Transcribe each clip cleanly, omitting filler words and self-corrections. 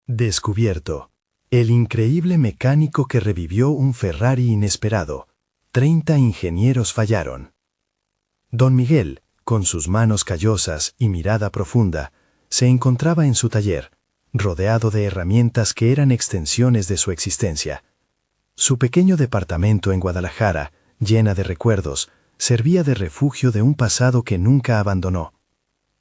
Descubierto. El increíble mecánico que revivió un Ferrari inesperado. 30 ingenieros fallaron. Don Miguel, con sus manos callosas y mirada profunda, se encontraba en su taller, rodeado de herramientas que eran extensiones de su existencia. Su pequeño departamento en Guadalajara, llena de recuerdos, servía de refugio de un pasado que nunca abandonó.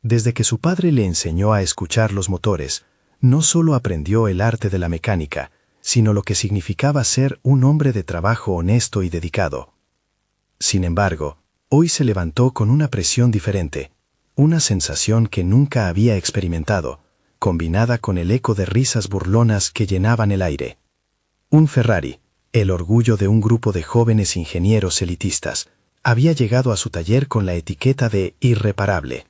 Desde que su padre le enseñó a escuchar los motores, no solo aprendió el arte de la mecánica, sino lo que significaba ser un hombre de trabajo honesto y dedicado. Sin embargo, hoy se levantó con una presión diferente, una sensación que nunca había experimentado, combinada con el eco de risas burlonas que llenaban el aire. Un Ferrari, el orgullo de un grupo de jóvenes ingenieros elitistas, había llegado a su taller con la etiqueta de irreparable.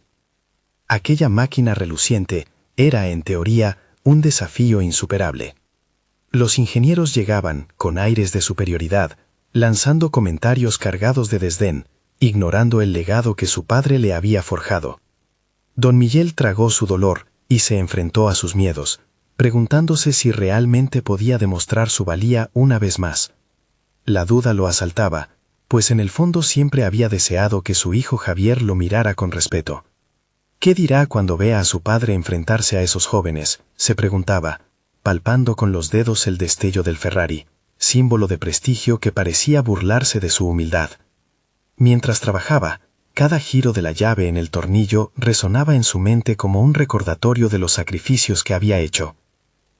Aquella máquina reluciente era, en teoría, un desafío insuperable. Los ingenieros llegaban, con aires de superioridad, lanzando comentarios cargados de desdén, ignorando el legado que su padre le había forjado. Don Miguel tragó su dolor y se enfrentó a sus miedos, preguntándose si realmente podía demostrar su valía una vez más. La duda lo asaltaba, pues en el fondo siempre había deseado que su hijo Javier lo mirara con respeto. ¿Qué dirá cuando vea a su padre enfrentarse a esos jóvenes?, se preguntaba, palpando con los dedos el destello del Ferrari, símbolo de prestigio que parecía burlarse de su humildad. Mientras trabajaba, cada giro de la llave en el tornillo resonaba en su mente como un recordatorio de los sacrificios que había hecho.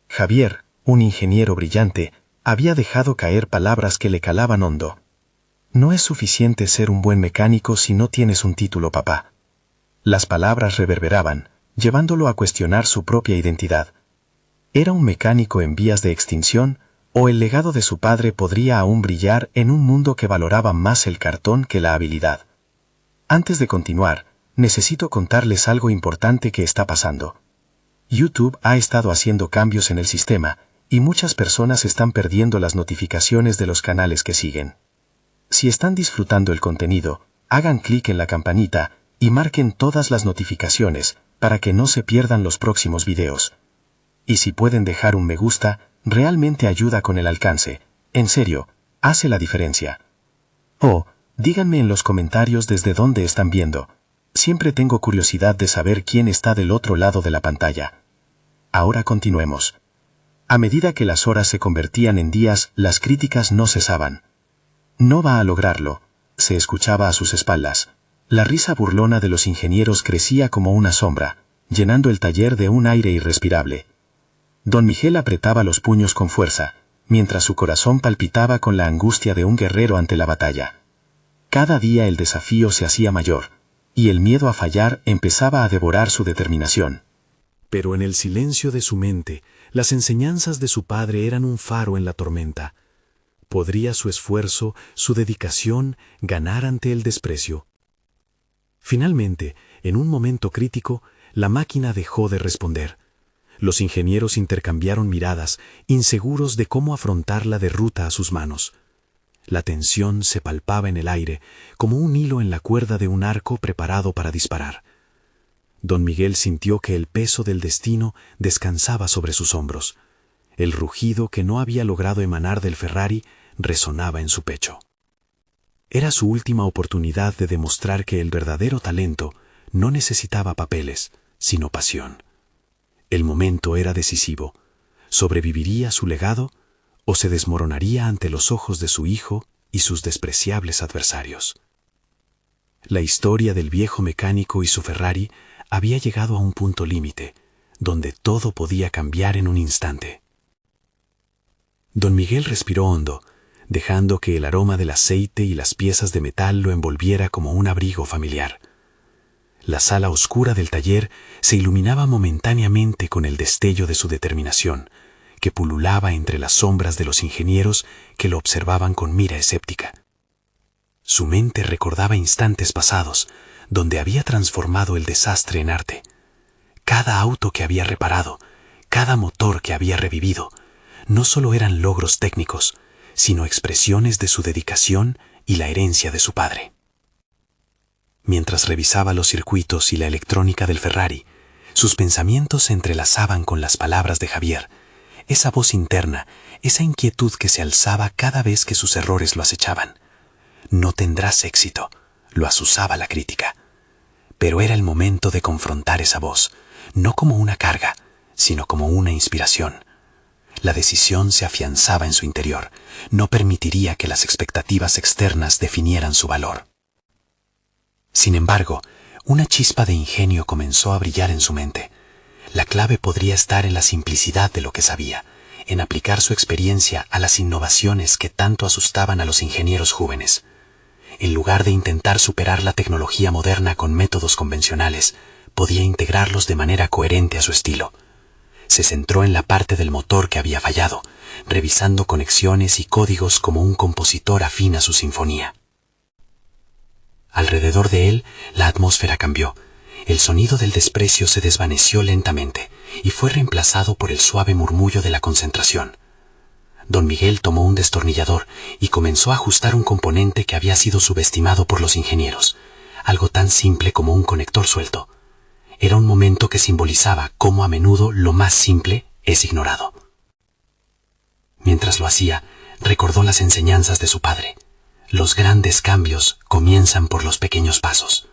Javier, un ingeniero brillante, había dejado caer palabras que le calaban hondo. No es suficiente ser un buen mecánico si no tienes un título, papá. Las palabras reverberaban, llevándolo a cuestionar su propia identidad. ¿Era un mecánico en vías de extinción, o el legado de su padre podría aún brillar en un mundo que valoraba más el cartón que la habilidad? Antes de continuar, necesito contarles algo importante que está pasando. YouTube ha estado haciendo cambios en el sistema, y muchas personas están perdiendo las notificaciones de los canales que siguen. Si están disfrutando el contenido, hagan clic en la campanita y marquen todas las notificaciones para que no se pierdan los próximos videos. Y si pueden dejar un me gusta, realmente ayuda con el alcance. En serio, hace la diferencia. Oh, díganme en los comentarios desde dónde están viendo. Siempre tengo curiosidad de saber quién está del otro lado de la pantalla. Ahora continuemos. A medida que las horas se convertían en días, las críticas no cesaban. No va a lograrlo, se escuchaba a sus espaldas. La risa burlona de los ingenieros crecía como una sombra, llenando el taller de un aire irrespirable. Don Miguel apretaba los puños con fuerza, mientras su corazón palpitaba con la angustia de un guerrero ante la batalla. Cada día el desafío se hacía mayor, y el miedo a fallar empezaba a devorar su determinación. Pero en el silencio de su mente, las enseñanzas de su padre eran un faro en la tormenta. ¿Podría su esfuerzo, su dedicación, ganar ante el desprecio? Finalmente, en un momento crítico, la máquina dejó de responder. Los ingenieros intercambiaron miradas, inseguros de cómo afrontar la derrota a sus manos. La tensión se palpaba en el aire, como un hilo en la cuerda de un arco preparado para disparar. Don Miguel sintió que el peso del destino descansaba sobre sus hombros. El rugido que no había logrado emanar del Ferrari resonaba en su pecho. Era su última oportunidad de demostrar que el verdadero talento no necesitaba papeles, sino pasión. El momento era decisivo. ¿Sobreviviría su legado o se desmoronaría ante los ojos de su hijo y sus despreciables adversarios? La historia del viejo mecánico y su Ferrari había llegado a un punto límite, donde todo podía cambiar en un instante. Don Miguel respiró hondo, dejando que el aroma del aceite y las piezas de metal lo envolviera como un abrigo familiar. La sala oscura del taller se iluminaba momentáneamente con el destello de su determinación, que pululaba entre las sombras de los ingenieros que lo observaban con mira escéptica. Su mente recordaba instantes pasados, donde había transformado el desastre en arte. Cada auto que había reparado, cada motor que había revivido, no solo eran logros técnicos, sino expresiones de su dedicación y la herencia de su padre. Mientras revisaba los circuitos y la electrónica del Ferrari, sus pensamientos se entrelazaban con las palabras de Javier, esa voz interna, esa inquietud que se alzaba cada vez que sus errores lo acechaban. No tendrás éxito, lo azuzaba la crítica. Pero era el momento de confrontar esa voz, no como una carga, sino como una inspiración. La decisión se afianzaba en su interior, no permitiría que las expectativas externas definieran su valor. Sin embargo, una chispa de ingenio comenzó a brillar en su mente. La clave podría estar en la simplicidad de lo que sabía, en aplicar su experiencia a las innovaciones que tanto asustaban a los ingenieros jóvenes. En lugar de intentar superar la tecnología moderna con métodos convencionales, podía integrarlos de manera coherente a su estilo. Se centró en la parte del motor que había fallado, revisando conexiones y códigos como un compositor afina su sinfonía. Alrededor de él, la atmósfera cambió. El sonido del desprecio se desvaneció lentamente y fue reemplazado por el suave murmullo de la concentración. Don Miguel tomó un destornillador y comenzó a ajustar un componente que había sido subestimado por los ingenieros, algo tan simple como un conector suelto. Era un momento que simbolizaba cómo a menudo lo más simple es ignorado. Mientras lo hacía, recordó las enseñanzas de su padre. Los grandes cambios comienzan por los pequeños pasos.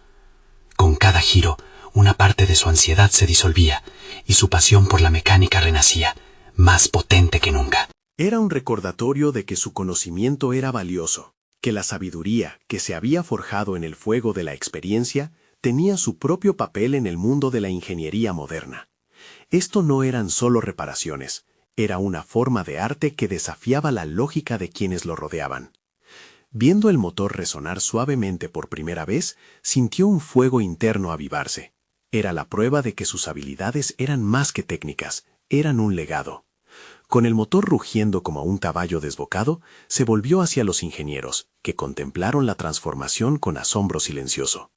Con cada giro, una parte de su ansiedad se disolvía y su pasión por la mecánica renacía, más potente que nunca. Era un recordatorio de que su conocimiento era valioso, que la sabiduría que se había forjado en el fuego de la experiencia tenía su propio papel en el mundo de la ingeniería moderna. Esto no eran solo reparaciones, era una forma de arte que desafiaba la lógica de quienes lo rodeaban. Viendo el motor resonar suavemente por primera vez, sintió un fuego interno avivarse. Era la prueba de que sus habilidades eran más que técnicas, eran un legado. Con el motor rugiendo como un caballo desbocado, se volvió hacia los ingenieros, que contemplaron la transformación con asombro silencioso.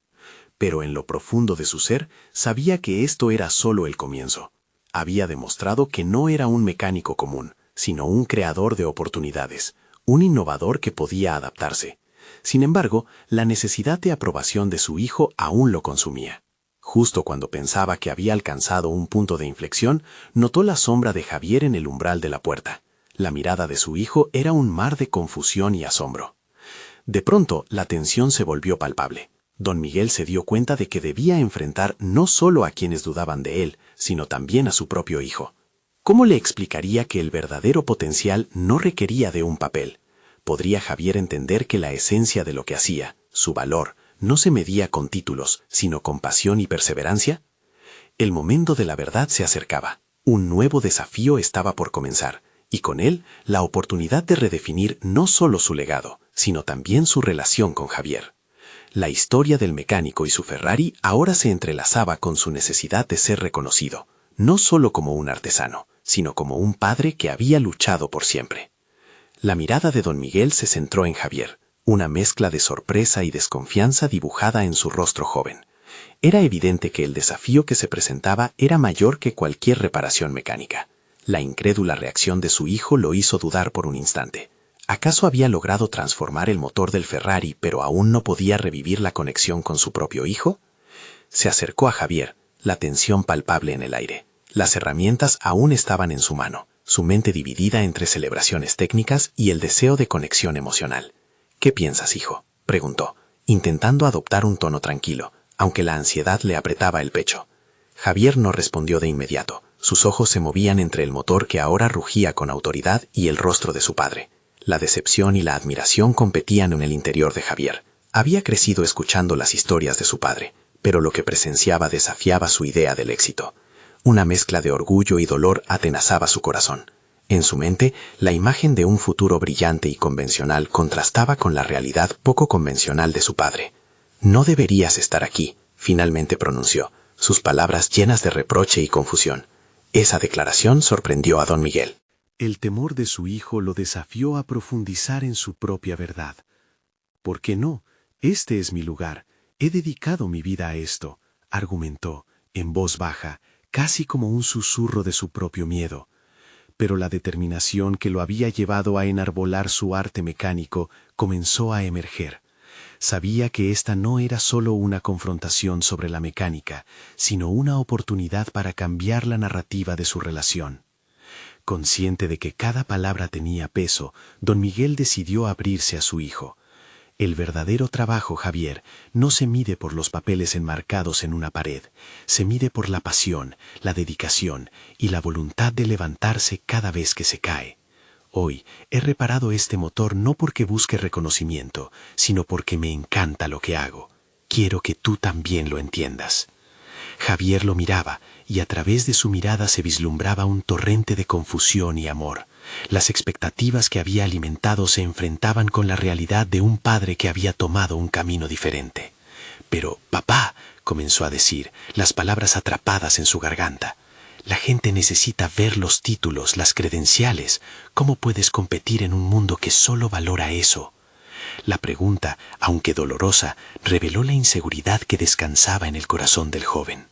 Pero en lo profundo de su ser, sabía que esto era solo el comienzo. Había demostrado que no era un mecánico común, sino un creador de oportunidades, un innovador que podía adaptarse. Sin embargo, la necesidad de aprobación de su hijo aún lo consumía. Justo cuando pensaba que había alcanzado un punto de inflexión, notó la sombra de Javier en el umbral de la puerta. La mirada de su hijo era un mar de confusión y asombro. De pronto, la tensión se volvió palpable. Don Miguel se dio cuenta de que debía enfrentar no solo a quienes dudaban de él, sino también a su propio hijo. ¿Cómo le explicaría que el verdadero potencial no requería de un papel? ¿Podría Javier entender que la esencia de lo que hacía, su valor, no se medía con títulos, sino con pasión y perseverancia? El momento de la verdad se acercaba. Un nuevo desafío estaba por comenzar, y con él la oportunidad de redefinir no solo su legado, sino también su relación con Javier. La historia del mecánico y su Ferrari ahora se entrelazaba con su necesidad de ser reconocido, no solo como un artesano, sino como un padre que había luchado por siempre. La mirada de don Miguel se centró en Javier, una mezcla de sorpresa y desconfianza dibujada en su rostro joven. Era evidente que el desafío que se presentaba era mayor que cualquier reparación mecánica. La incrédula reacción de su hijo lo hizo dudar por un instante. ¿Acaso había logrado transformar el motor del Ferrari, pero aún no podía revivir la conexión con su propio hijo? Se acercó a Javier, la tensión palpable en el aire. Las herramientas aún estaban en su mano, su mente dividida entre celebraciones técnicas y el deseo de conexión emocional. ¿Qué piensas, hijo?, preguntó, intentando adoptar un tono tranquilo, aunque la ansiedad le apretaba el pecho. Javier no respondió de inmediato. Sus ojos se movían entre el motor que ahora rugía con autoridad y el rostro de su padre. La decepción y la admiración competían en el interior de Javier. Había crecido escuchando las historias de su padre, pero lo que presenciaba desafiaba su idea del éxito. Una mezcla de orgullo y dolor atenazaba su corazón. En su mente, la imagen de un futuro brillante y convencional contrastaba con la realidad poco convencional de su padre. «No deberías estar aquí», finalmente pronunció, sus palabras llenas de reproche y confusión. Esa declaración sorprendió a don Miguel. El temor de su hijo lo desafió a profundizar en su propia verdad. «¿Por qué no? Este es mi lugar. He dedicado mi vida a esto», argumentó, en voz baja, casi como un susurro de su propio miedo. Pero la determinación que lo había llevado a enarbolar su arte mecánico comenzó a emerger. Sabía que esta no era solo una confrontación sobre la mecánica, sino una oportunidad para cambiar la narrativa de su relación. Consciente de que cada palabra tenía peso, don Miguel decidió abrirse a su hijo. El verdadero trabajo, Javier, no se mide por los papeles enmarcados en una pared, se mide por la pasión, la dedicación y la voluntad de levantarse cada vez que se cae. Hoy he reparado este motor no porque busque reconocimiento, sino porque me encanta lo que hago. Quiero que tú también lo entiendas. Javier lo miraba, y a través de su mirada se vislumbraba un torrente de confusión y amor. Las expectativas que había alimentado se enfrentaban con la realidad de un padre que había tomado un camino diferente. Pero, papá, comenzó a decir, las palabras atrapadas en su garganta. La gente necesita ver los títulos, las credenciales. ¿Cómo puedes competir en un mundo que solo valora eso? La pregunta, aunque dolorosa, reveló la inseguridad que descansaba en el corazón del joven.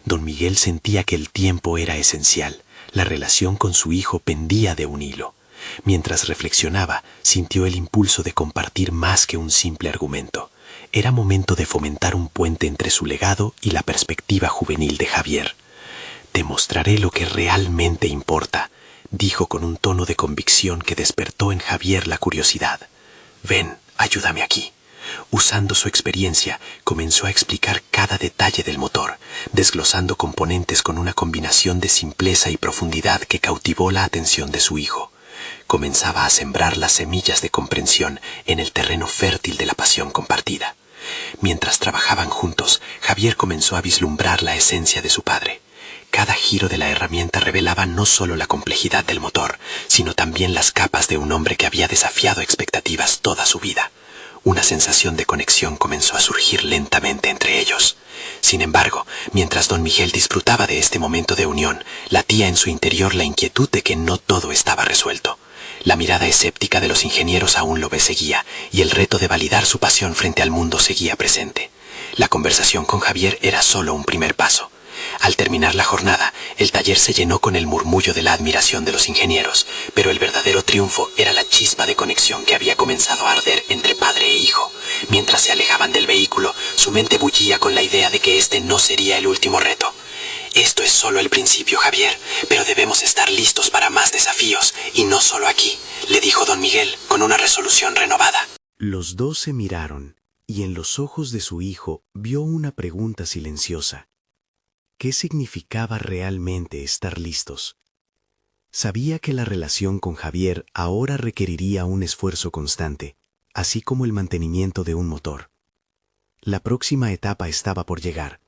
Don Miguel sentía que el tiempo era esencial. La relación con su hijo pendía de un hilo. Mientras reflexionaba, sintió el impulso de compartir más que un simple argumento. Era momento de fomentar un puente entre su legado y la perspectiva juvenil de Javier. «Te mostraré lo que realmente importa», dijo con un tono de convicción que despertó en Javier la curiosidad. «Ven, ayúdame aquí». Usando su experiencia, comenzó a explicar cada detalle del motor, desglosando componentes con una combinación de simpleza y profundidad que cautivó la atención de su hijo. Comenzaba a sembrar las semillas de comprensión en el terreno fértil de la pasión compartida. Mientras trabajaban juntos, Javier comenzó a vislumbrar la esencia de su padre. Cada giro de la herramienta revelaba no solo la complejidad del motor, sino también las capas de un hombre que había desafiado expectativas toda su vida. Una sensación de conexión comenzó a surgir lentamente entre ellos. Sin embargo, mientras don Miguel disfrutaba de este momento de unión, latía en su interior la inquietud de que no todo estaba resuelto. La mirada escéptica de los ingenieros aún lo perseguía, y el reto de validar su pasión frente al mundo seguía presente. La conversación con Javier era solo un primer paso. Al terminar la jornada, el taller se llenó con el murmullo de la admiración de los ingenieros, pero el verdadero triunfo era la chispa de conexión que había comenzado a arder entre padre e hijo. Mientras se alejaban del vehículo, su mente bullía con la idea de que este no sería el último reto. «Esto es solo el principio, Javier, pero debemos estar listos para más desafíos, y no solo aquí», le dijo don Miguel con una resolución renovada. Los dos se miraron, y en los ojos de su hijo vio una pregunta silenciosa. ¿Qué significaba realmente estar listos? Sabía que la relación con Javier ahora requeriría un esfuerzo constante, así como el mantenimiento de un motor. La próxima etapa estaba por llegar,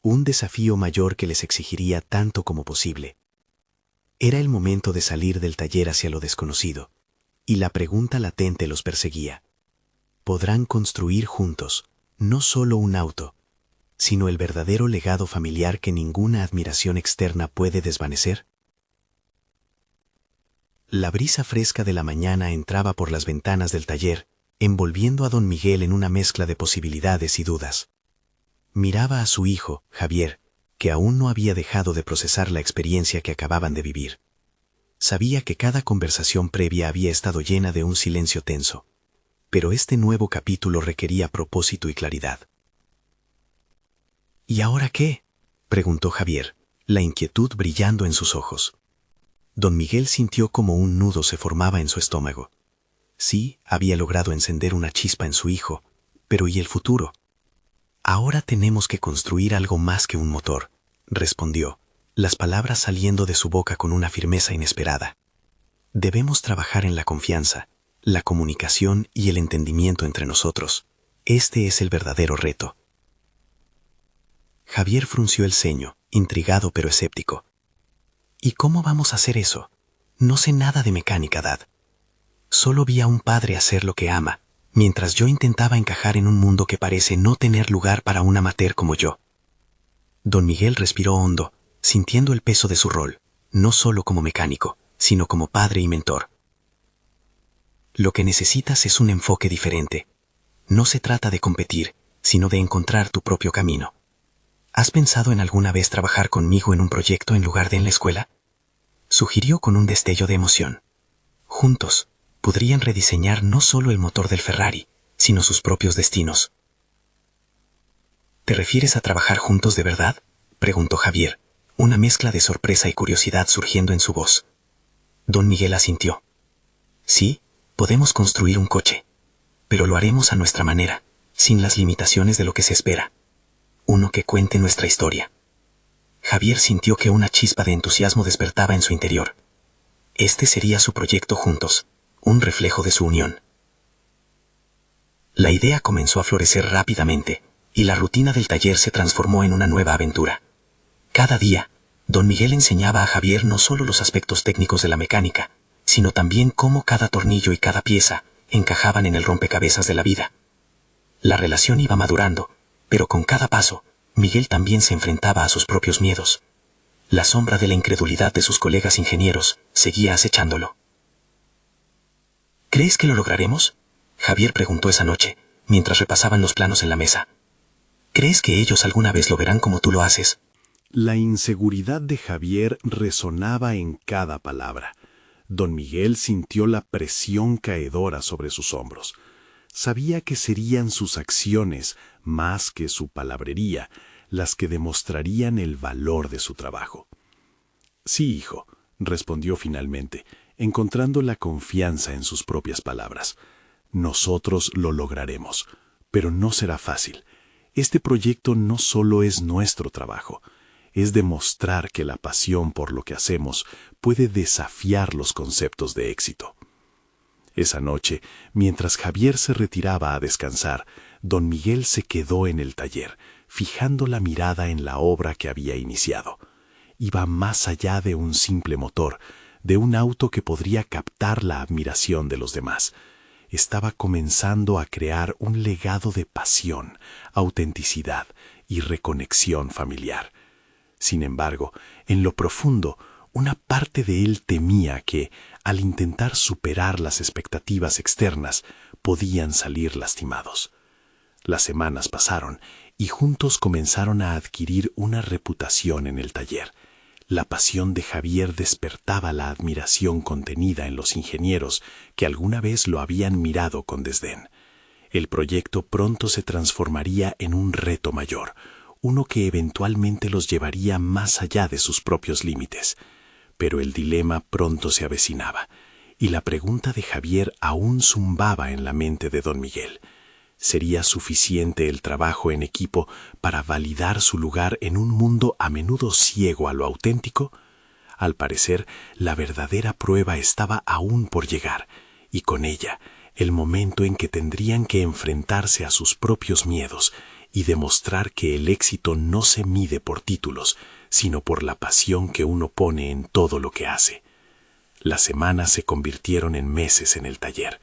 un desafío mayor que les exigiría tanto como posible. Era el momento de salir del taller hacia lo desconocido, y la pregunta latente los perseguía. ¿Podrán construir juntos no solo un auto, sino el verdadero legado familiar que ninguna admiración externa puede desvanecer? La brisa fresca de la mañana entraba por las ventanas del taller, envolviendo a don Miguel en una mezcla de posibilidades y dudas. Miraba a su hijo, Javier, que aún no había dejado de procesar la experiencia que acababan de vivir. Sabía que cada conversación previa había estado llena de un silencio tenso, pero este nuevo capítulo requería propósito y claridad. ¿Y ahora qué?, preguntó Javier, la inquietud brillando en sus ojos. Don Miguel sintió como un nudo se formaba en su estómago. Sí, había logrado encender una chispa en su hijo, pero ¿y el futuro? «Ahora tenemos que construir algo más que un motor», respondió, las palabras saliendo de su boca con una firmeza inesperada. «Debemos trabajar en la confianza, la comunicación y el entendimiento entre nosotros. Este es el verdadero reto». Javier frunció el ceño, intrigado pero escéptico. «¿Y cómo vamos a hacer eso? No sé nada de mecánica, Dad. Solo vi a un padre hacer lo que ama, mientras yo intentaba encajar en un mundo que parece no tener lugar para un amateur como yo». Don Miguel respiró hondo, sintiendo el peso de su rol, no solo como mecánico, sino como padre y mentor. «Lo que necesitas es un enfoque diferente. No se trata de competir, sino de encontrar tu propio camino. ¿Has pensado en alguna vez trabajar conmigo en un proyecto en lugar de en la escuela?», sugirió con un destello de emoción. «Juntos, podrían rediseñar no solo el motor del Ferrari, sino sus propios destinos». «¿Te refieres a trabajar juntos de verdad?», preguntó Javier, una mezcla de sorpresa y curiosidad surgiendo en su voz. Don Miguel asintió. Sí, podemos construir un coche, pero lo haremos a nuestra manera, sin las limitaciones de lo que se espera. Uno que cuente nuestra historia. Javier sintió que una chispa de entusiasmo despertaba en su interior. Este sería su proyecto juntos, un reflejo de su unión. La idea comenzó a florecer rápidamente, y la rutina del taller se transformó en una nueva aventura. Cada día, Don Miguel enseñaba a Javier no solo los aspectos técnicos de la mecánica, sino también cómo cada tornillo y cada pieza encajaban en el rompecabezas de la vida. La relación iba madurando, pero con cada paso, Miguel también se enfrentaba a sus propios miedos. La sombra de la incredulidad de sus colegas ingenieros seguía acechándolo. ¿Crees que lo lograremos?, Javier preguntó esa noche, mientras repasaban los planos en la mesa. ¿Crees que ellos alguna vez lo verán como tú lo haces? La inseguridad de Javier resonaba en cada palabra. Don Miguel sintió la presión caedora sobre sus hombros. Sabía que serían sus acciones, más que su palabrería, las que demostrarían el valor de su trabajo. Sí, hijo, respondió finalmente, encontrando la confianza en sus propias palabras. Nosotros lo lograremos, pero no será fácil. Este proyecto no solo es nuestro trabajo, es demostrar que la pasión por lo que hacemos puede desafiar los conceptos de éxito. Esa noche, mientras Javier se retiraba a descansar, don Miguel se quedó en el taller, fijando la mirada en la obra que había iniciado. Iba más allá de un simple motor, de un auto que podría captar la admiración de los demás. Estaba comenzando a crear un legado de pasión, autenticidad y reconexión familiar. Sin embargo, en lo profundo, una parte de él temía que, al intentar superar las expectativas externas, podían salir lastimados. Las semanas pasaron y juntos comenzaron a adquirir una reputación en el taller. La pasión de Javier despertaba la admiración contenida en los ingenieros que alguna vez lo habían mirado con desdén. El proyecto pronto se transformaría en un reto mayor, uno que eventualmente los llevaría más allá de sus propios límites. Pero el dilema pronto se avecinaba, y la pregunta de Javier aún zumbaba en la mente de don Miguel. ¿Sería suficiente el trabajo en equipo para validar su lugar en un mundo a menudo ciego a lo auténtico? Al parecer, la verdadera prueba estaba aún por llegar, y con ella, el momento en que tendrían que enfrentarse a sus propios miedos y demostrar que el éxito no se mide por títulos, sino por la pasión que uno pone en todo lo que hace. Las semanas se convirtieron en meses en el taller.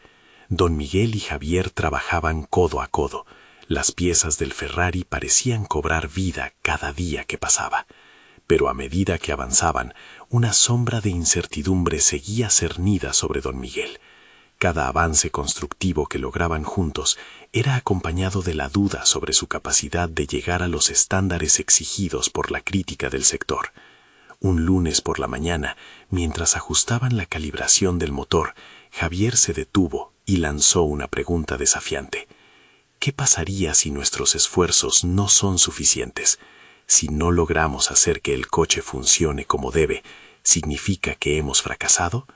Don Miguel y Javier trabajaban codo a codo. Las piezas del Ferrari parecían cobrar vida cada día que pasaba. Pero a medida que avanzaban, una sombra de incertidumbre seguía cernida sobre don Miguel. Cada avance constructivo que lograban juntos era acompañado de la duda sobre su capacidad de llegar a los estándares exigidos por la crítica del sector. Un lunes por la mañana, mientras ajustaban la calibración del motor, Javier se detuvo y lanzó una pregunta desafiante. ¿Qué pasaría si nuestros esfuerzos no son suficientes? Si no logramos hacer que el coche funcione como debe, ¿significa que hemos fracasado?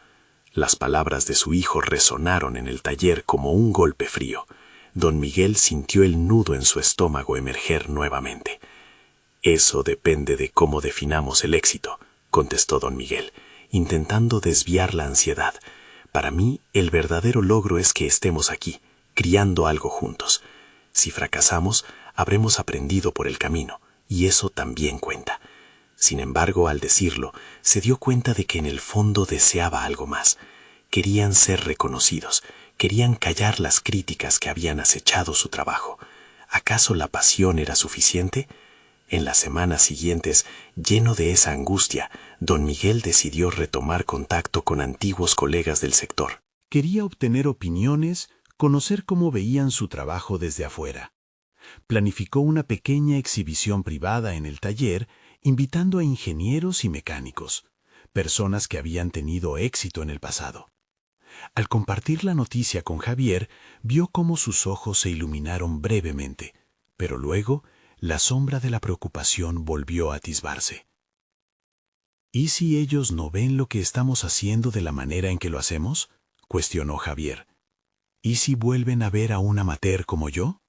Las palabras de su hijo resonaron en el taller como un golpe frío. Don Miguel sintió el nudo en su estómago emerger nuevamente. Eso depende de cómo definamos el éxito, contestó don Miguel, intentando desviar la ansiedad. Para mí, el verdadero logro es que estemos aquí, criando algo juntos. Si fracasamos, habremos aprendido por el camino, y eso también cuenta. Sin embargo, al decirlo, se dio cuenta de que en el fondo deseaba algo más. Querían ser reconocidos, querían callar las críticas que habían acechado su trabajo. ¿Acaso la pasión era suficiente? En las semanas siguientes, lleno de esa angustia, don Miguel decidió retomar contacto con antiguos colegas del sector. Quería obtener opiniones, conocer cómo veían su trabajo desde afuera. Planificó una pequeña exhibición privada en el taller, invitando a ingenieros y mecánicos, personas que habían tenido éxito en el pasado. Al compartir la noticia con Javier, vio cómo sus ojos se iluminaron brevemente, pero luego la sombra de la preocupación volvió a atisbarse. ¿Y si ellos no ven lo que estamos haciendo de la manera en que lo hacemos?, cuestionó Javier. ¿Y si vuelven a ver a un amateur como yo?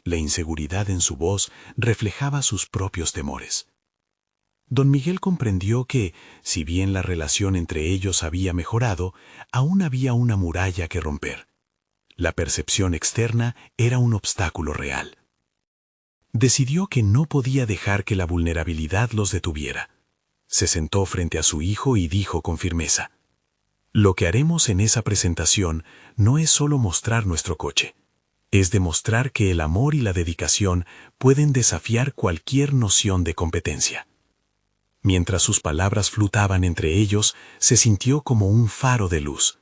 La inseguridad en su voz reflejaba sus propios temores. Don Miguel comprendió que, si bien la relación entre ellos había mejorado, aún había una muralla que romper. La percepción externa era un obstáculo real. Decidió que no podía dejar que la vulnerabilidad los detuviera. Se sentó frente a su hijo y dijo con firmeza: «Lo que haremos en esa presentación no es solo mostrar nuestro coche. Es demostrar que el amor y la dedicación pueden desafiar cualquier noción de competencia». Mientras sus palabras flotaban entre ellos, se sintió como un faro de luz.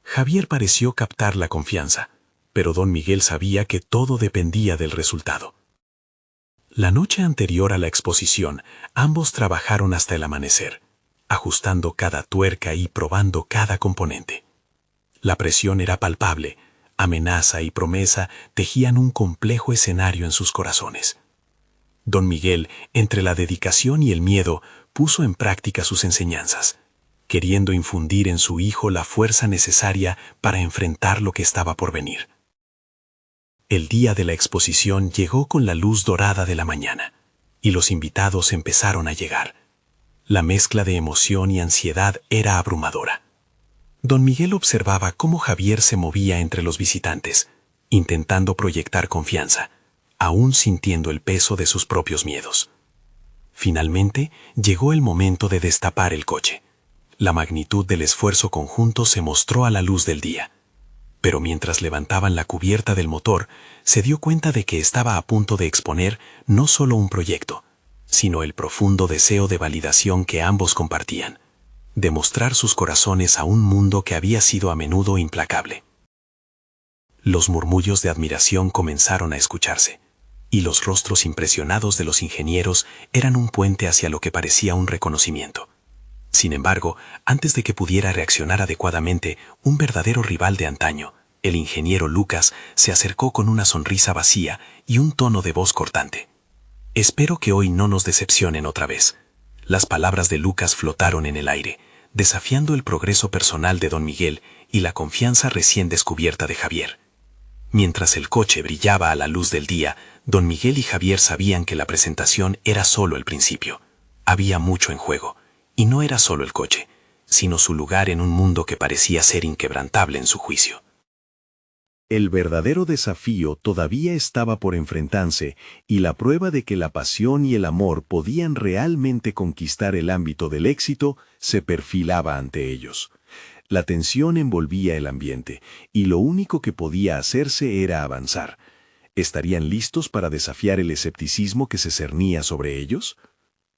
Javier pareció captar la confianza, pero don Miguel sabía que todo dependía del resultado. La noche anterior a la exposición, ambos trabajaron hasta el amanecer, ajustando cada tuerca y probando cada componente. La presión era palpable, amenaza y promesa tejían un complejo escenario en sus corazones. Don Miguel, entre la dedicación y el miedo, puso en práctica sus enseñanzas, queriendo infundir en su hijo la fuerza necesaria para enfrentar lo que estaba por venir. El día de la exposición llegó con la luz dorada de la mañana, y los invitados empezaron a llegar. La mezcla de emoción y ansiedad era abrumadora. Don Miguel observaba cómo Javier se movía entre los visitantes, intentando proyectar confianza, aún sintiendo el peso de sus propios miedos. Finalmente, llegó el momento de destapar el coche. La magnitud del esfuerzo conjunto se mostró a la luz del día. Pero mientras levantaban la cubierta del motor, se dio cuenta de que estaba a punto de exponer no solo un proyecto, sino el profundo deseo de validación que ambos compartían, demostrar sus corazones a un mundo que había sido a menudo implacable. Los murmullos de admiración comenzaron a escucharse, y los rostros impresionados de los ingenieros eran un puente hacia lo que parecía un reconocimiento. Sin embargo, antes de que pudiera reaccionar adecuadamente, un verdadero rival de antaño, el ingeniero Lucas, se acercó con una sonrisa vacía y un tono de voz cortante. «Espero que hoy no nos decepcionen otra vez». Las palabras de Lucas flotaron en el aire, desafiando el progreso personal de don Miguel y la confianza recién descubierta de Javier. Mientras el coche brillaba a la luz del día, don Miguel y Javier sabían que la presentación era solo el principio. Había mucho en juego. Y no era solo el coche, sino su lugar en un mundo que parecía ser inquebrantable en su juicio. El verdadero desafío todavía estaba por enfrentarse, y la prueba de que la pasión y el amor podían realmente conquistar el ámbito del éxito se perfilaba ante ellos. La tensión envolvía el ambiente, y lo único que podía hacerse era avanzar. ¿Estarían listos para desafiar el escepticismo que se cernía sobre ellos?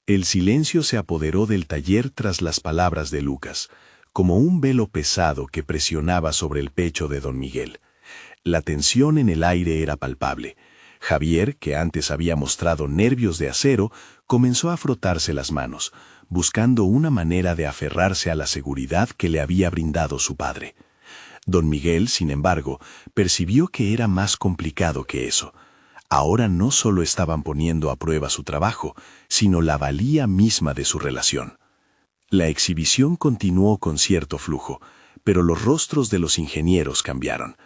El silencio se apoderó del taller tras las palabras de Lucas, como un velo pesado que presionaba sobre el pecho de don Miguel. La tensión en el aire era palpable. Javier, que antes había mostrado nervios de acero, comenzó a frotarse las manos, buscando una manera de aferrarse a la seguridad que le había brindado su padre. Don Miguel, sin embargo, percibió que era más complicado que eso. Ahora no solo estaban poniendo a prueba su trabajo, sino la valía misma de su relación. La exhibición continuó con cierto flujo, pero los rostros de los ingenieros cambiaron.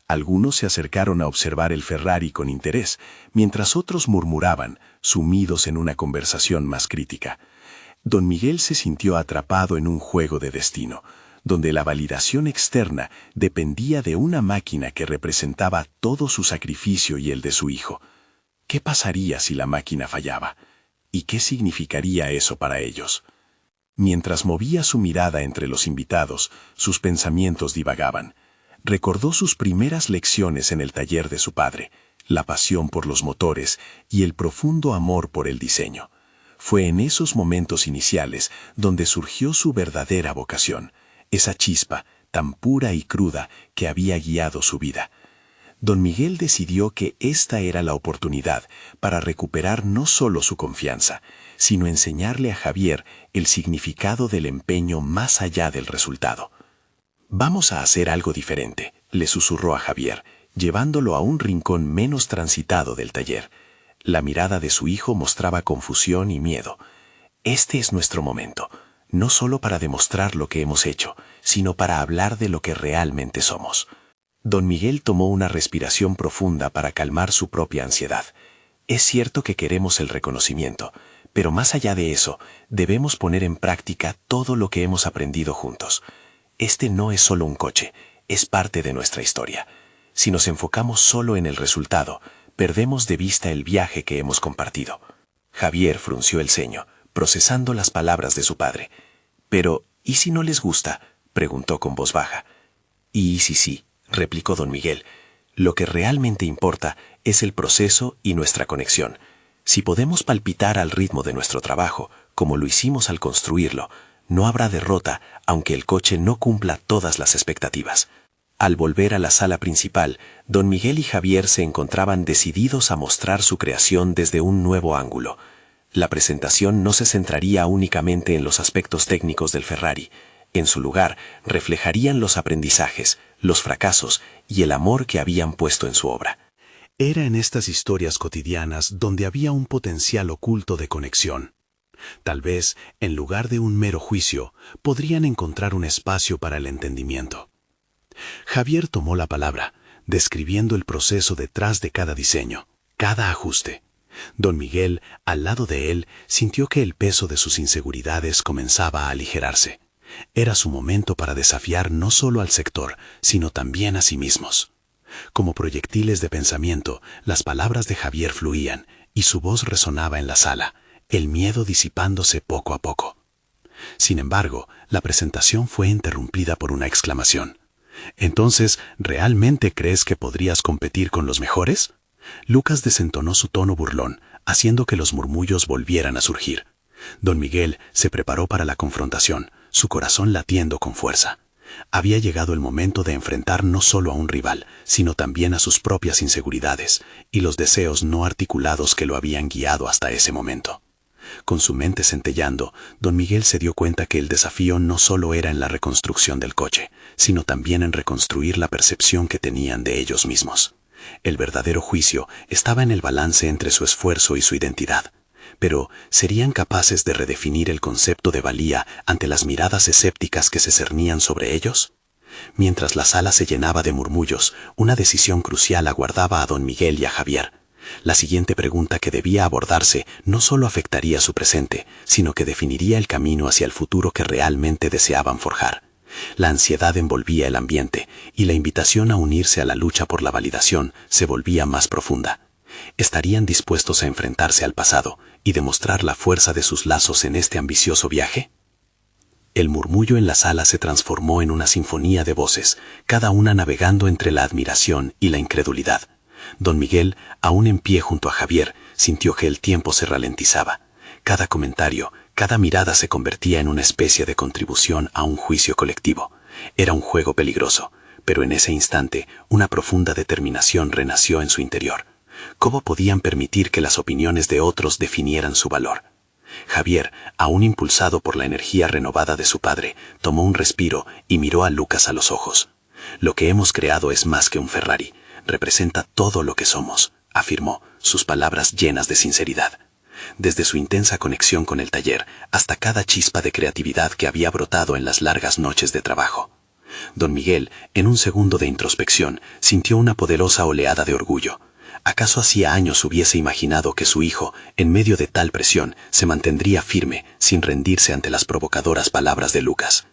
Algunos se acercaron a observar el Ferrari con interés, mientras otros murmuraban, sumidos en una conversación más crítica. Don Miguel se sintió atrapado en un juego de destino, donde la validación externa dependía de una máquina que representaba todo su sacrificio y el de su hijo. ¿Qué pasaría si la máquina fallaba? ¿Y qué significaría eso para ellos? Mientras movía su mirada entre los invitados, sus pensamientos divagaban. Recordó sus primeras lecciones en el taller de su padre, la pasión por los motores y el profundo amor por el diseño. Fue en esos momentos iniciales donde surgió su verdadera vocación, esa chispa tan pura y cruda que había guiado su vida. Don Miguel decidió que esta era la oportunidad para recuperar no solo su confianza, sino enseñarle a Javier el significado del empeño más allá del resultado. «Vamos a hacer algo diferente», le susurró a Javier, llevándolo a un rincón menos transitado del taller. La mirada de su hijo mostraba confusión y miedo. Este es nuestro momento, no solo para demostrar lo que hemos hecho, sino para hablar de lo que realmente somos. Don Miguel tomó una respiración profunda para calmar su propia ansiedad. Es cierto que queremos el reconocimiento, pero más allá de eso, debemos poner en práctica todo lo que hemos aprendido juntos. Este no es solo un coche, es parte de nuestra historia. Si nos enfocamos solo en el resultado, perdemos de vista el viaje que hemos compartido. Javier frunció el ceño, procesando las palabras de su padre. Pero, ¿y si no les gusta?, preguntó con voz baja. Y sí, replicó don Miguel. Lo que realmente importa es el proceso y nuestra conexión. Si podemos palpitar al ritmo de nuestro trabajo, como lo hicimos al construirlo, no habrá derrota, aunque el coche no cumpla todas las expectativas. Al volver a la sala principal, don Miguel y Javier se encontraban decididos a mostrar su creación desde un nuevo ángulo. La presentación no se centraría únicamente en los aspectos técnicos del Ferrari. En su lugar, reflejarían los aprendizajes, los fracasos y el amor que habían puesto en su obra. Era en estas historias cotidianas donde había un potencial oculto de conexión. Tal vez, en lugar de un mero juicio, podrían encontrar un espacio para el entendimiento. Javier tomó la palabra, describiendo el proceso detrás de cada diseño, cada ajuste. Don Miguel, al lado de él, sintió que el peso de sus inseguridades comenzaba a aligerarse. Era su momento para desafiar no solo al sector, sino también a sí mismos. Como proyectiles de pensamiento, las palabras de Javier fluían y su voz resonaba en la sala, el miedo disipándose poco a poco. Sin embargo, la presentación fue interrumpida por una exclamación. «¿Entonces, realmente crees que podrías competir con los mejores?» Lucas desentonó su tono burlón, haciendo que los murmullos volvieran a surgir. Don Miguel se preparó para la confrontación, su corazón latiendo con fuerza. Había llegado el momento de enfrentar no solo a un rival, sino también a sus propias inseguridades y los deseos no articulados que lo habían guiado hasta ese momento. Con su mente centellando, don Miguel se dio cuenta que el desafío no solo era en la reconstrucción del coche, sino también en reconstruir la percepción que tenían de ellos mismos. El verdadero juicio estaba en el balance entre su esfuerzo y su identidad. Pero, ¿serían capaces de redefinir el concepto de valía ante las miradas escépticas que se cernían sobre ellos? Mientras la sala se llenaba de murmullos, una decisión crucial aguardaba a don Miguel y a Javier. La siguiente pregunta que debía abordarse no solo afectaría su presente, sino que definiría el camino hacia el futuro que realmente deseaban forjar. La ansiedad envolvía el ambiente, y la invitación a unirse a la lucha por la validación se volvía más profunda. ¿Estarían dispuestos a enfrentarse al pasado y demostrar la fuerza de sus lazos en este ambicioso viaje? El murmullo en la sala se transformó en una sinfonía de voces, cada una navegando entre la admiración y la incredulidad. Don Miguel, aún en pie junto a Javier, sintió que el tiempo se ralentizaba. Cada comentario, cada mirada se convertía en una especie de contribución a un juicio colectivo. Era un juego peligroso, pero en ese instante una profunda determinación renació en su interior. ¿Cómo podían permitir que las opiniones de otros definieran su valor? Javier, aún impulsado por la energía renovada de su padre, tomó un respiro y miró a Lucas a los ojos. «Lo que hemos creado es más que un Ferrari. Representa todo lo que somos», afirmó, sus palabras llenas de sinceridad. Desde su intensa conexión con el taller hasta cada chispa de creatividad que había brotado en las largas noches de trabajo. Don Miguel, en un segundo de introspección, sintió una poderosa oleada de orgullo. ¿Acaso hacía años hubiese imaginado que su hijo, en medio de tal presión, se mantendría firme, sin rendirse ante las provocadoras palabras de Lucas?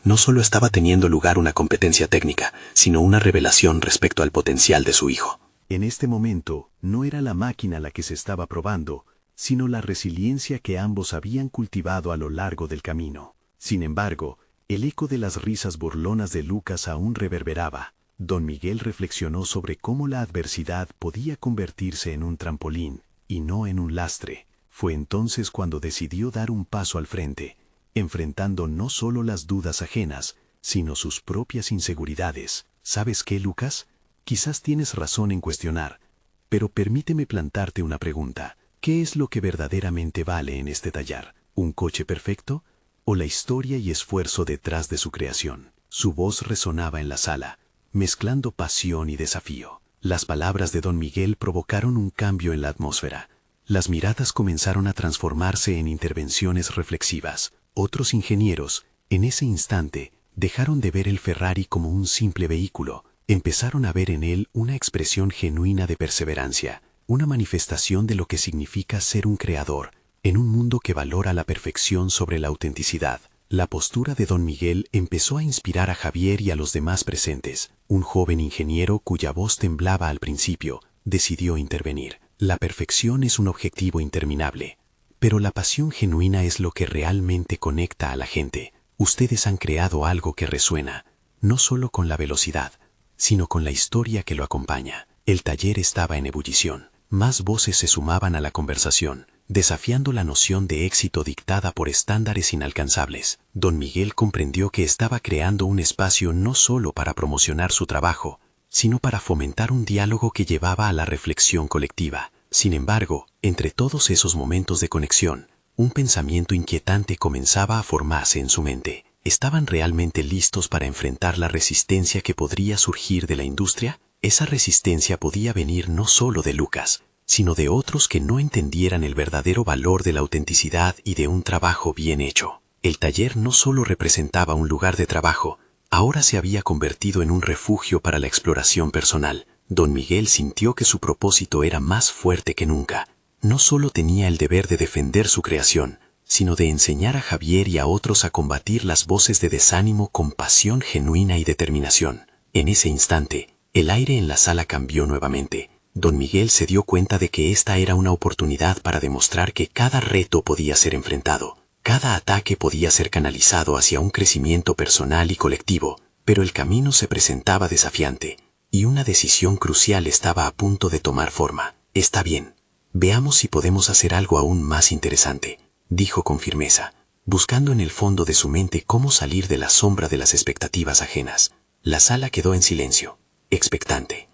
No solo estaba teniendo lugar una competencia técnica, sino una revelación respecto al potencial de su hijo. En este momento, no era la máquina la que se estaba probando, sino la resiliencia que ambos habían cultivado a lo largo del camino. Sin embargo, el eco de las risas burlonas de Lucas aún reverberaba. Don Miguel reflexionó sobre cómo la adversidad podía convertirse en un trampolín, y no en un lastre. Fue entonces cuando decidió dar un paso al frente, enfrentando no solo las dudas ajenas, sino sus propias inseguridades. ¿Sabes qué, Lucas? Quizás tienes razón en cuestionar, pero permíteme plantarte una pregunta. ¿Qué es lo que verdaderamente vale en este taller? ¿Un coche perfecto? ¿O la historia y esfuerzo detrás de su creación? Su voz resonaba en la sala, mezclando pasión y desafío. Las palabras de don Miguel provocaron un cambio en la atmósfera. Las miradas comenzaron a transformarse en intervenciones reflexivas. Otros ingenieros, en ese instante, dejaron de ver el Ferrari como un simple vehículo. Empezaron a ver en él una expresión genuina de perseverancia, una manifestación de lo que significa ser un creador, en un mundo que valora la perfección sobre la autenticidad. La postura de don Miguel empezó a inspirar a Javier y a los demás presentes. Un joven ingeniero cuya voz temblaba al principio, decidió intervenir. La perfección es un objetivo interminable, pero la pasión genuina es lo que realmente conecta a la gente. Ustedes han creado algo que resuena, no solo con la velocidad, sino con la historia que lo acompaña. El taller estaba en ebullición. Más voces se sumaban a la conversación, desafiando la noción de éxito dictada por estándares inalcanzables. Don Miguel comprendió que estaba creando un espacio no solo para promocionar su trabajo, sino para fomentar un diálogo que llevaba a la reflexión colectiva. Sin embargo, entre todos esos momentos de conexión, un pensamiento inquietante comenzaba a formarse en su mente. ¿Estaban realmente listos para enfrentar la resistencia que podría surgir de la industria? Esa resistencia podía venir no solo de Lucas, sino de otros que no entendieran el verdadero valor de la autenticidad y de un trabajo bien hecho. El taller no solo representaba un lugar de trabajo, ahora se había convertido en un refugio para la exploración personal. Don Miguel sintió que su propósito era más fuerte que nunca. No solo tenía el deber de defender su creación, sino de enseñar a Javier y a otros a combatir las voces de desánimo con pasión genuina y determinación. En ese instante, el aire en la sala cambió nuevamente. Don Miguel se dio cuenta de que esta era una oportunidad para demostrar que cada reto podía ser enfrentado, cada ataque podía ser canalizado hacia un crecimiento personal y colectivo, pero el camino se presentaba desafiante, y una decisión crucial estaba a punto de tomar forma. Está bien, veamos si podemos hacer algo aún más interesante, dijo con firmeza, buscando en el fondo de su mente cómo salir de la sombra de las expectativas ajenas. La sala quedó en silencio, expectante.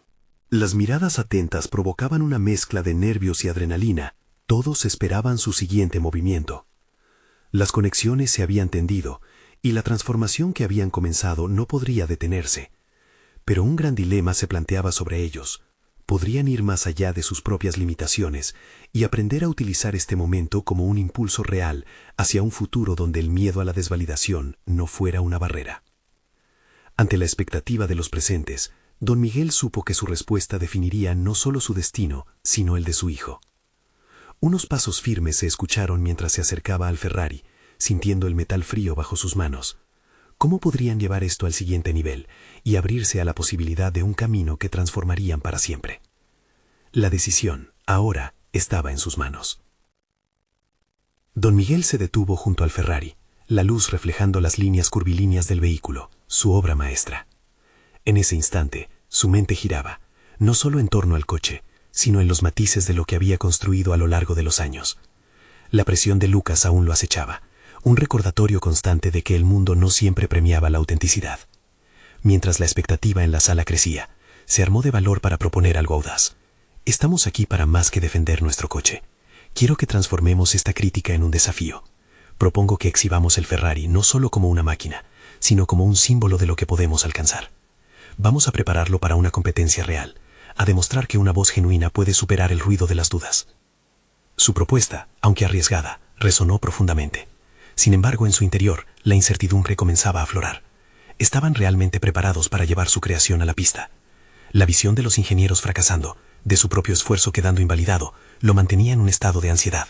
Las miradas atentas provocaban una mezcla de nervios y adrenalina. Todos esperaban su siguiente movimiento. Las conexiones se habían tendido, y la transformación que habían comenzado no podría detenerse. Pero un gran dilema se planteaba sobre ellos. Podrían ir más allá de sus propias limitaciones y aprender a utilizar este momento como un impulso real hacia un futuro donde el miedo a la desvalidación no fuera una barrera. Ante la expectativa de los presentes, don Miguel supo que su respuesta definiría no solo su destino, sino el de su hijo. Unos pasos firmes se escucharon mientras se acercaba al Ferrari, sintiendo el metal frío bajo sus manos. ¿Cómo podrían llevar esto al siguiente nivel y abrirse a la posibilidad de un camino que transformarían para siempre? La decisión, ahora, estaba en sus manos. Don Miguel se detuvo junto al Ferrari, la luz reflejando las líneas curvilíneas del vehículo, su obra maestra. En ese instante, su mente giraba, no solo en torno al coche, sino en los matices de lo que había construido a lo largo de los años. La presión de Lucas aún lo acechaba, un recordatorio constante de que el mundo no siempre premiaba la autenticidad. Mientras la expectativa en la sala crecía, se armó de valor para proponer algo audaz. Estamos aquí para más que defender nuestro coche. Quiero que transformemos esta crítica en un desafío. Propongo que exhibamos el Ferrari no solo como una máquina, sino como un símbolo de lo que podemos alcanzar. Vamos a prepararlo para una competencia real, a demostrar que una voz genuina puede superar el ruido de las dudas. Su propuesta, aunque arriesgada, resonó profundamente. Sin embargo, en su interior, la incertidumbre comenzaba a aflorar. ¿Estaban realmente preparados para llevar su creación a la pista? La visión de los ingenieros fracasando, de su propio esfuerzo quedando invalidado, lo mantenía en un estado de ansiedad.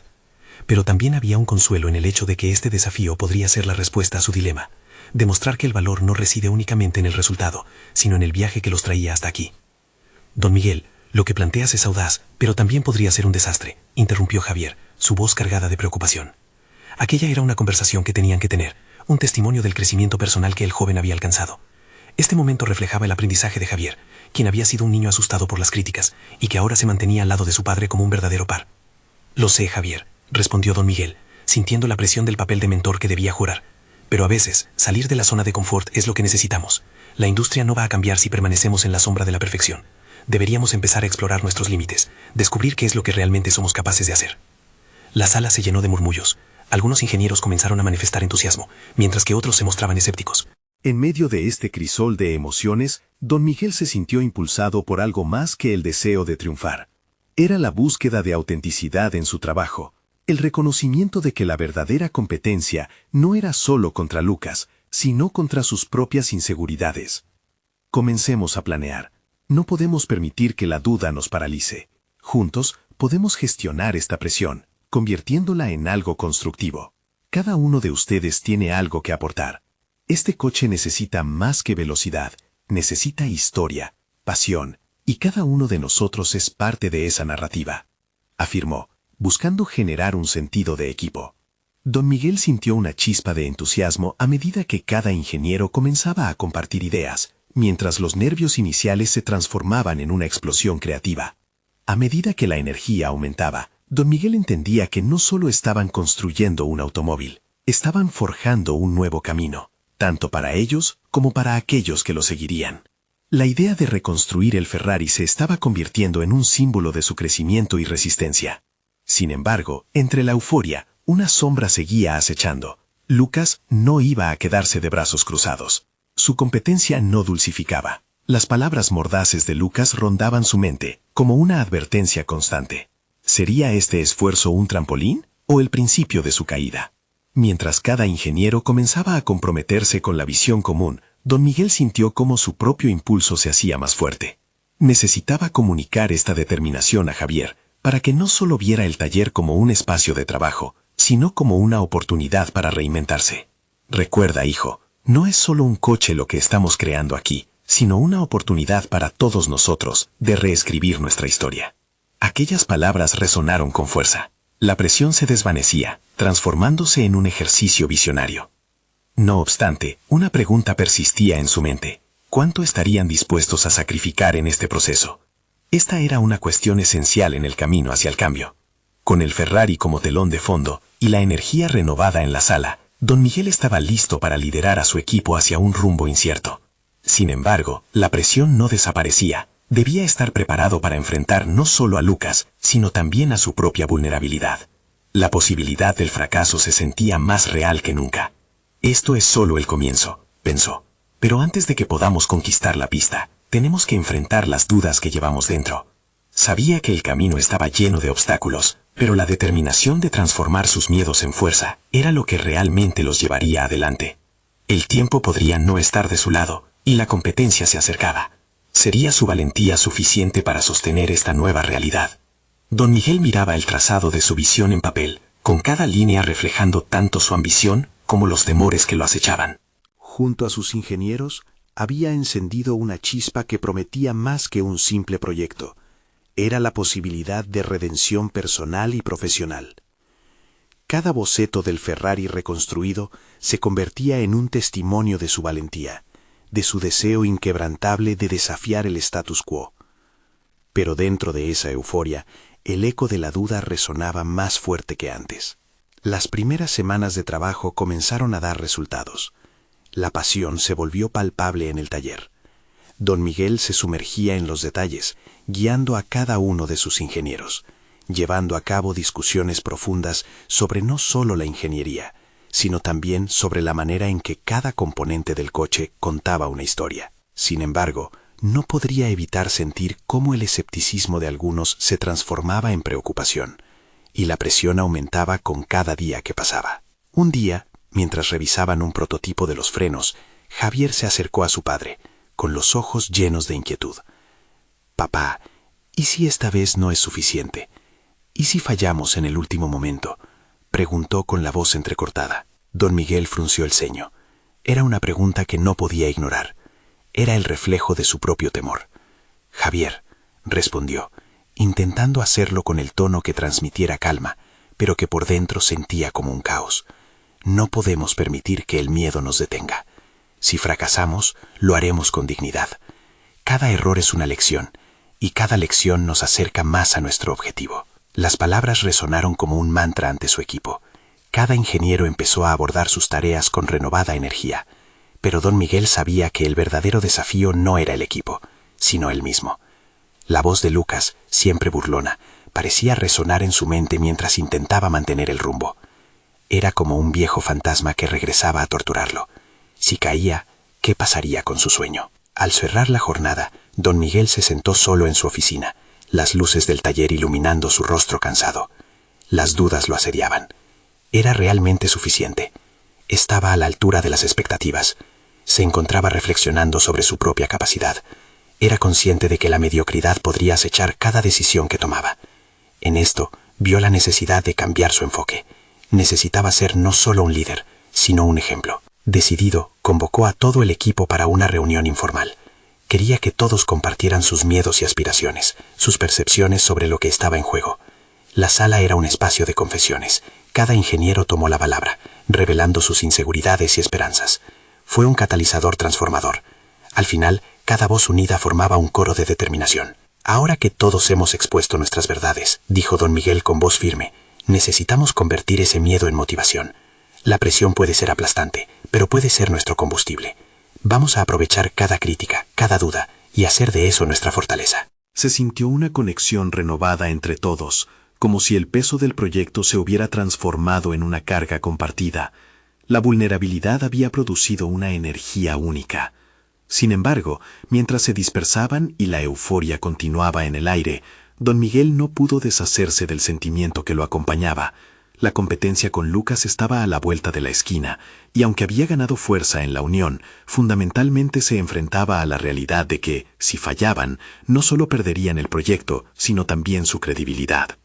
Pero también había un consuelo en el hecho de que este desafío podría ser la respuesta a su dilema. Demostrar que el valor no reside únicamente en el resultado, sino en el viaje que los traía hasta aquí. Don Miguel, lo que planteas es audaz, pero también podría ser un desastre, interrumpió Javier, su voz cargada de preocupación. Aquella era una conversación que tenían que tener, un testimonio del crecimiento personal que el joven había alcanzado. Este momento reflejaba el aprendizaje de Javier, quien había sido un niño asustado por las críticas y que ahora se mantenía al lado de su padre como un verdadero par. Lo sé, Javier, respondió don Miguel, sintiendo la presión del papel de mentor que debía jurar. Pero a veces, salir de la zona de confort es lo que necesitamos. La industria no va a cambiar si permanecemos en la sombra de la perfección. Deberíamos empezar a explorar nuestros límites, descubrir qué es lo que realmente somos capaces de hacer. La sala se llenó de murmullos. Algunos ingenieros comenzaron a manifestar entusiasmo, mientras que otros se mostraban escépticos. En medio de este crisol de emociones, don Miguel se sintió impulsado por algo más que el deseo de triunfar. Era la búsqueda de autenticidad en su trabajo, el reconocimiento de que la verdadera competencia no era solo contra Lucas, sino contra sus propias inseguridades. Comencemos a planear. No podemos permitir que la duda nos paralice. Juntos podemos gestionar esta presión, convirtiéndola en algo constructivo. Cada uno de ustedes tiene algo que aportar. Este coche necesita más que velocidad, necesita historia, pasión, y cada uno de nosotros es parte de esa narrativa, afirmó, buscando generar un sentido de equipo. Don Miguel sintió una chispa de entusiasmo a medida que cada ingeniero comenzaba a compartir ideas, mientras los nervios iniciales se transformaban en una explosión creativa. A medida que la energía aumentaba, Don Miguel entendía que no solo estaban construyendo un automóvil, estaban forjando un nuevo camino, tanto para ellos como para aquellos que lo seguirían. La idea de reconstruir el Ferrari se estaba convirtiendo en un símbolo de su crecimiento y resistencia. Sin embargo, entre la euforia, una sombra seguía acechando. Lucas no iba a quedarse de brazos cruzados. Su competencia no dulcificaba. Las palabras mordaces de Lucas rondaban su mente, como una advertencia constante. ¿Sería este esfuerzo un trampolín o el principio de su caída? Mientras cada ingeniero comenzaba a comprometerse con la visión común, Don Miguel sintió cómo su propio impulso se hacía más fuerte. Necesitaba comunicar esta determinación a Javier, para que no solo viera el taller como un espacio de trabajo, sino como una oportunidad para reinventarse. Recuerda, hijo, no es solo un coche lo que estamos creando aquí, sino una oportunidad para todos nosotros de reescribir nuestra historia. Aquellas palabras resonaron con fuerza. La presión se desvanecía, transformándose en un ejercicio visionario. No obstante, una pregunta persistía en su mente. ¿Cuánto estarían dispuestos a sacrificar en este proceso? Esta era una cuestión esencial en el camino hacia el cambio. Con el Ferrari como telón de fondo y la energía renovada en la sala, Don Miguel estaba listo para liderar a su equipo hacia un rumbo incierto. Sin embargo, la presión no desaparecía. Debía estar preparado para enfrentar no solo a Lucas, sino también a su propia vulnerabilidad. La posibilidad del fracaso se sentía más real que nunca. Esto es solo el comienzo, pensó. Pero antes de que podamos conquistar la pista, tenemos que enfrentar las dudas que llevamos dentro. Sabía que el camino estaba lleno de obstáculos, pero la determinación de transformar sus miedos en fuerza era lo que realmente los llevaría adelante. El tiempo podría no estar de su lado, y la competencia se acercaba. ¿Sería su valentía suficiente para sostener esta nueva realidad? Don Miguel miraba el trazado de su visión en papel, con cada línea reflejando tanto su ambición como los temores que lo acechaban. Junto a sus ingenieros, había encendido una chispa que prometía más que un simple proyecto. Era la posibilidad de redención personal y profesional. Cada boceto del Ferrari reconstruido se convertía en un testimonio de su valentía, de su deseo inquebrantable de desafiar el status quo. Pero dentro de esa euforia, el eco de la duda resonaba más fuerte que antes. Las primeras semanas de trabajo comenzaron a dar resultados. La pasión se volvió palpable en el taller. Don Miguel se sumergía en los detalles, guiando a cada uno de sus ingenieros, llevando a cabo discusiones profundas sobre no solo la ingeniería, sino también sobre la manera en que cada componente del coche contaba una historia. Sin embargo, no podría evitar sentir cómo el escepticismo de algunos se transformaba en preocupación, y la presión aumentaba con cada día que pasaba. Un día, mientras revisaban un prototipo de los frenos, Javier se acercó a su padre, con los ojos llenos de inquietud. «Papá, ¿y si esta vez no es suficiente? ¿Y si fallamos en el último momento?», preguntó con la voz entrecortada. Don Miguel frunció el ceño. Era una pregunta que no podía ignorar. Era el reflejo de su propio temor. «Javier», respondió, intentando hacerlo con el tono que transmitiera calma, pero que por dentro sentía como un caos. «No podemos permitir que el miedo nos detenga. Si fracasamos, lo haremos con dignidad. Cada error es una lección, y cada lección nos acerca más a nuestro objetivo». Las palabras resonaron como un mantra ante su equipo. Cada ingeniero empezó a abordar sus tareas con renovada energía, pero don Miguel sabía que el verdadero desafío no era el equipo, sino él mismo. La voz de Lucas, siempre burlona, parecía resonar en su mente mientras intentaba mantener el rumbo. Era como un viejo fantasma que regresaba a torturarlo. Si caía, ¿qué pasaría con su sueño? Al cerrar la jornada, don Miguel se sentó solo en su oficina. las luces del taller iluminando su rostro cansado. Las dudas lo asediaban. ¿Era realmente suficiente? Estaba a la altura de las expectativas. Se encontraba reflexionando sobre su propia capacidad. Era consciente de que la mediocridad podría acechar cada decisión que tomaba. En esto, vio la necesidad de cambiar su enfoque. Necesitaba ser no solo un líder, sino un ejemplo. Decidido, convocó a todo el equipo para una reunión informal. Quería que todos compartieran sus miedos y aspiraciones, sus percepciones sobre lo que estaba en juego. La sala era un espacio de confesiones. Cada ingeniero tomó la palabra, revelando sus inseguridades y esperanzas. Fue un catalizador transformador. Al final, cada voz unida formaba un coro de determinación. Ahora que todos hemos expuesto nuestras verdades, dijo don Miguel con voz firme, necesitamos convertir ese miedo en motivación. La presión puede ser aplastante, pero puede ser nuestro combustible. Vamos a aprovechar cada crítica, cada duda, y hacer de eso nuestra fortaleza. Se sintió una conexión renovada entre todos, como si el peso del proyecto se hubiera transformado en una carga compartida. La vulnerabilidad había producido una energía única. Sin embargo, mientras se dispersaban y la euforia continuaba en el aire, don Miguel no pudo deshacerse del sentimiento que lo acompañaba. La competencia con Lucas estaba a la vuelta de la esquina, y aunque había ganado fuerza en la unión, fundamentalmente se enfrentaba a la realidad de que, si fallaban, no solo perderían el proyecto, sino también su credibilidad.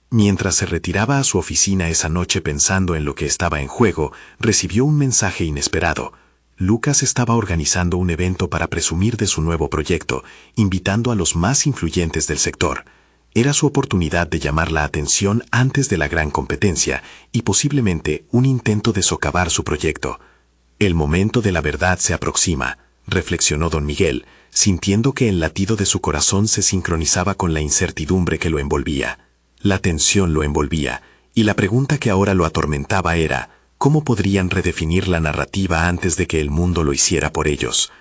Mientras se retiraba a su oficina esa noche pensando en lo que estaba en juego, recibió un mensaje inesperado. Lucas estaba organizando un evento para presumir de su nuevo proyecto, invitando a los más influyentes del sector. Era su oportunidad de llamar la atención antes de la gran competencia y posiblemente un intento de socavar su proyecto. El momento de la verdad se aproxima, reflexionó don Miguel, sintiendo que el latido de su corazón se sincronizaba con la incertidumbre que lo envolvía. La tensión lo envolvía, y la pregunta que ahora lo atormentaba era, ¿cómo podrían redefinir la narrativa antes de que el mundo lo hiciera por ellos?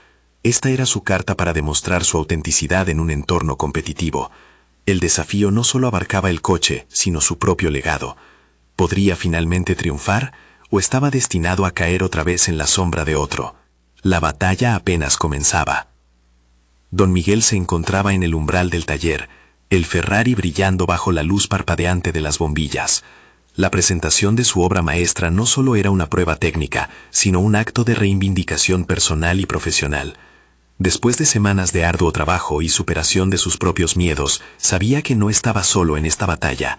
Esta era su carta para demostrar su autenticidad en un entorno competitivo. El desafío no solo abarcaba el coche, sino su propio legado. ¿Podría finalmente triunfar o estaba destinado a caer otra vez en la sombra de otro? La batalla apenas comenzaba. Don Miguel se encontraba en el umbral del taller, el Ferrari brillando bajo la luz parpadeante de las bombillas. La presentación de su obra maestra no solo era una prueba técnica, sino un acto de reivindicación personal y profesional. Después de semanas de arduo trabajo y superación de sus propios miedos, sabía que no estaba solo en esta batalla.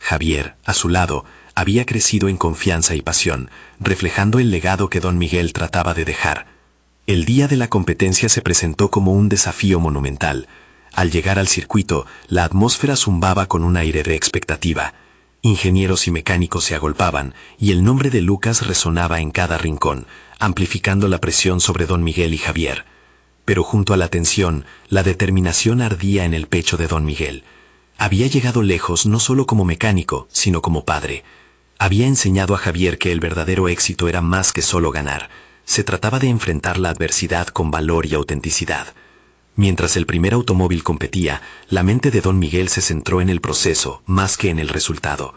Javier, a su lado, había crecido en confianza y pasión, reflejando el legado que don Miguel trataba de dejar. El día de la competencia se presentó como un desafío monumental. Al llegar al circuito, la atmósfera zumbaba con un aire de expectativa. Ingenieros y mecánicos se agolpaban, y el nombre de Lucas resonaba en cada rincón, amplificando la presión sobre don Miguel y Javier. Pero junto a la tensión, la determinación ardía en el pecho de don Miguel. Había llegado lejos no solo como mecánico, sino como padre. Había enseñado a Javier que el verdadero éxito era más que solo ganar. Se trataba de enfrentar la adversidad con valor y autenticidad. Mientras el primer automóvil competía, la mente de don Miguel se centró en el proceso más que en el resultado.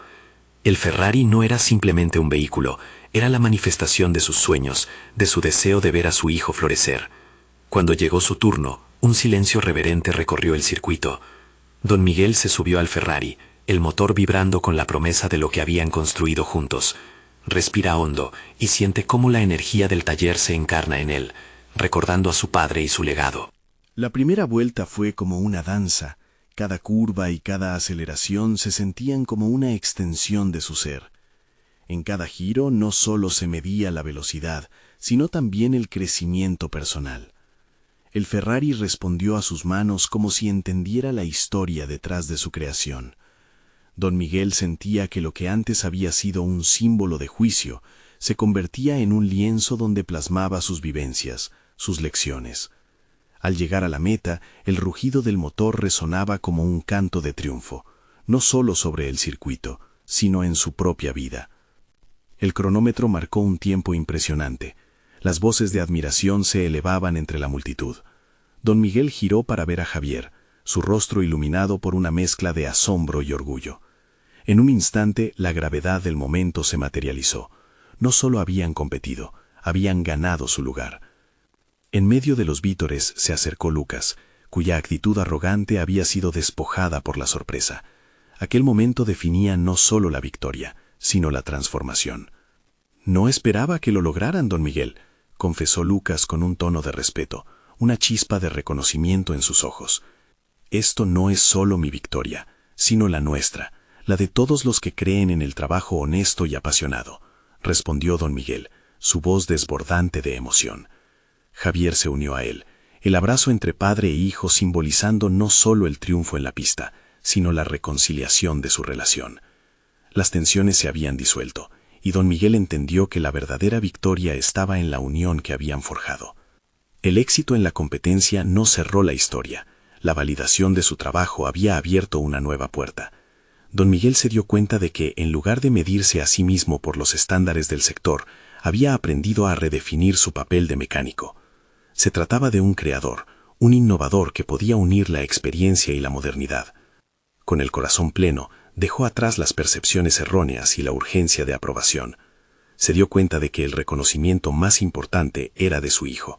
El Ferrari no era simplemente un vehículo, era la manifestación de sus sueños, de su deseo de ver a su hijo florecer. Cuando llegó su turno, un silencio reverente recorrió el circuito. Don Miguel se subió al Ferrari, el motor vibrando con la promesa de lo que habían construido juntos. Respira hondo y siente cómo la energía del taller se encarna en él, recordando a su padre y su legado. La primera vuelta fue como una danza. Cada curva y cada aceleración se sentían como una extensión de su ser. En cada giro no solo se medía la velocidad, sino también el crecimiento personal. El Ferrari respondió a sus manos como si entendiera la historia detrás de su creación. Don Miguel sentía que lo que antes había sido un símbolo de juicio se convertía en un lienzo donde plasmaba sus vivencias, sus lecciones. Al llegar a la meta, el rugido del motor resonaba como un canto de triunfo, no solo sobre el circuito, sino en su propia vida. El cronómetro marcó un tiempo impresionante. Las voces de admiración se elevaban entre la multitud. Don Miguel giró para ver a Javier, su rostro iluminado por una mezcla de asombro y orgullo. En un instante, la gravedad del momento se materializó. No solo habían competido, habían ganado su lugar. En medio de los vítores se acercó Lucas, cuya actitud arrogante había sido despojada por la sorpresa. Aquel momento definía no solo la victoria, sino la transformación. «No esperaba que lo lograran, don Miguel», confesó Lucas con un tono de respeto, una chispa de reconocimiento en sus ojos. «Esto no es solo mi victoria, sino la nuestra, la de todos los que creen en el trabajo honesto y apasionado», respondió don Miguel, su voz desbordante de emoción. Javier se unió a él, el abrazo entre padre e hijo simbolizando no solo el triunfo en la pista, sino la reconciliación de su relación. Las tensiones se habían disuelto, y don Miguel entendió que la verdadera victoria estaba en la unión que habían forjado. El éxito en la competencia no cerró la historia, la validación de su trabajo había abierto una nueva puerta. Don Miguel se dio cuenta de que, en lugar de medirse a sí mismo por los estándares del sector, había aprendido a redefinir su papel de mecánico. Se trataba de un creador, un innovador que podía unir la experiencia y la modernidad. Con el corazón pleno, dejó atrás las percepciones erróneas y la urgencia de aprobación. Se dio cuenta de que el reconocimiento más importante era de su hijo.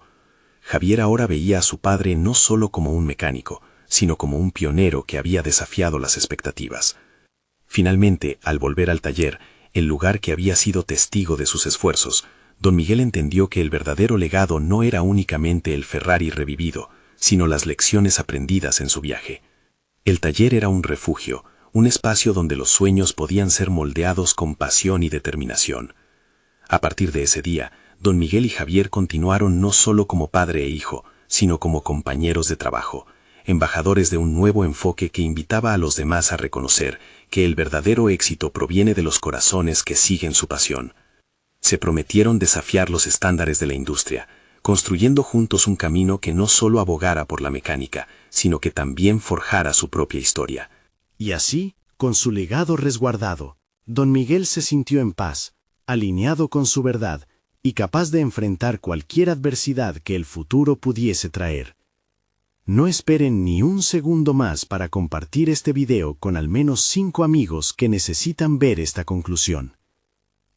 Javier ahora veía a su padre no solo como un mecánico, sino como un pionero que había desafiado las expectativas. Finalmente, al volver al taller, el lugar que había sido testigo de sus esfuerzos, don Miguel entendió que el verdadero legado no era únicamente el Ferrari revivido, sino las lecciones aprendidas en su viaje. El taller era un refugio, un espacio donde los sueños podían ser moldeados con pasión y determinación. A partir de ese día, don Miguel y Javier continuaron no solo como padre e hijo, sino como compañeros de trabajo, embajadores de un nuevo enfoque que invitaba a los demás a reconocer que el verdadero éxito proviene de los corazones que siguen su pasión. Se prometieron desafiar los estándares de la industria, construyendo juntos un camino que no solo abogara por la mecánica, sino que también forjara su propia historia. Y así, con su legado resguardado, don Miguel se sintió en paz, alineado con su verdad y capaz de enfrentar cualquier adversidad que el futuro pudiese traer. No esperen ni un segundo más para compartir este video con al menos 5 amigos que necesitan ver esta conclusión.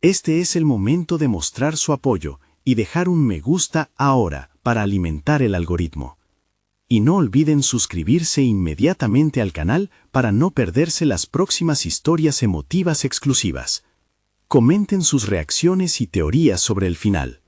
Este es el momento de mostrar su apoyo y dejar un me gusta ahora para alimentar el algoritmo. Y no olviden suscribirse inmediatamente al canal para no perderse las próximas historias emotivas exclusivas. Comenten sus reacciones y teorías sobre el final.